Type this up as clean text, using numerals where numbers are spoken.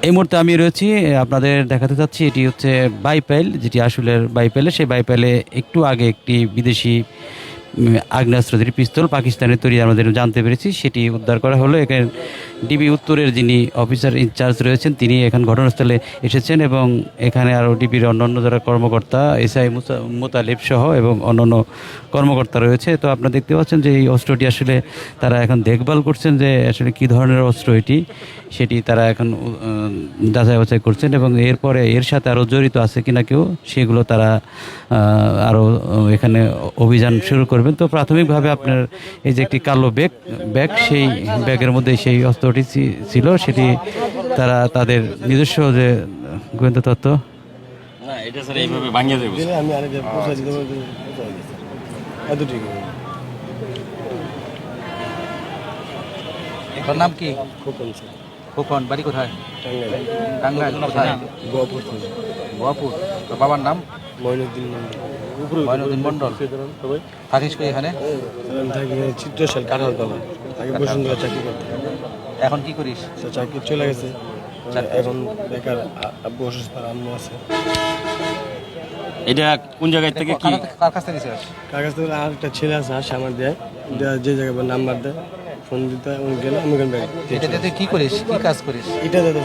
এই মুহূর্তে আমি রয়েছি, আপনাদের দেখাতে চাচ্ছি এটি হচ্ছে বাইপাইল, যেটি আসলের বাইপাইলে, সেই বাইপাইলে একটু আগে একটি বিদেশি আগ্নেয়াস্ত্রধারী পিস্তল পাকিস্তানের তৈরি আমাদের জানতে পেরেছি, সেটি উদ্ধার করা হলো। এখানে ডিবি উত্তরের যিনি অফিসার ইনচার্জ রয়েছেন তিনি এখন ঘটনাস্থলে এসেছেন এবং এখানে আরও ডিবির অন্যান্য যারা কর্মকর্তা এসআই মোতালিব সহ এবং অন্যান্য কর্মকর্তা রয়েছে। তো আপনারা দেখতে পাচ্ছেন যে এই অস্ত্রটি আসলে তারা এখন দেখভাল করছেন যে আসলে কী ধরনের অস্ত্র এটি, সেটি তারা এখন যাচাই বাছাই করছেন এবং এরপরে এর সাথে আরও জড়িত আছে কিনা কেউ সেগুলো তারা আরও এখানে অভিযান শুরু করবেন। তো প্রাথমিকভাবে আপনার এই যে একটি কালো ব্যাগ সেই ব্যাগের মধ্যে সেই অস্ত্রটি ছিল, সেটি তারা তাদের নিজস্ব যে গোয়েন্দা তথ্য তোর নাম কি? খোকন। বাড়ি কোথায়? টাঙ্গাইল। কোথায়? গোয়াপুর। তোর বাবার নাম? মঈনুদ্দিন মন্ডল। থাকিস কই এখানে? চিত্রশাল কাঁঠালতলা, আগে বসুন্ধরা চাকরি করতাম। এখন কি করিস? চাকরি চলে গেছে, এখন বেকার। আব্বু অসুস্থ, আম্মু আছে। এটা কোন জায়গা থেকে কি কার কাছ থেকে নিছিস? কাগজ থেকে আর একটা ছেলে আছে, আসে আমার দেয়, যে জায়গায় নাম্বার দেয় ফোন দিতে, উনি গেলে আমি ওখানে এটা তুই কি করিস? কি কাজ করিস? এটা দেয়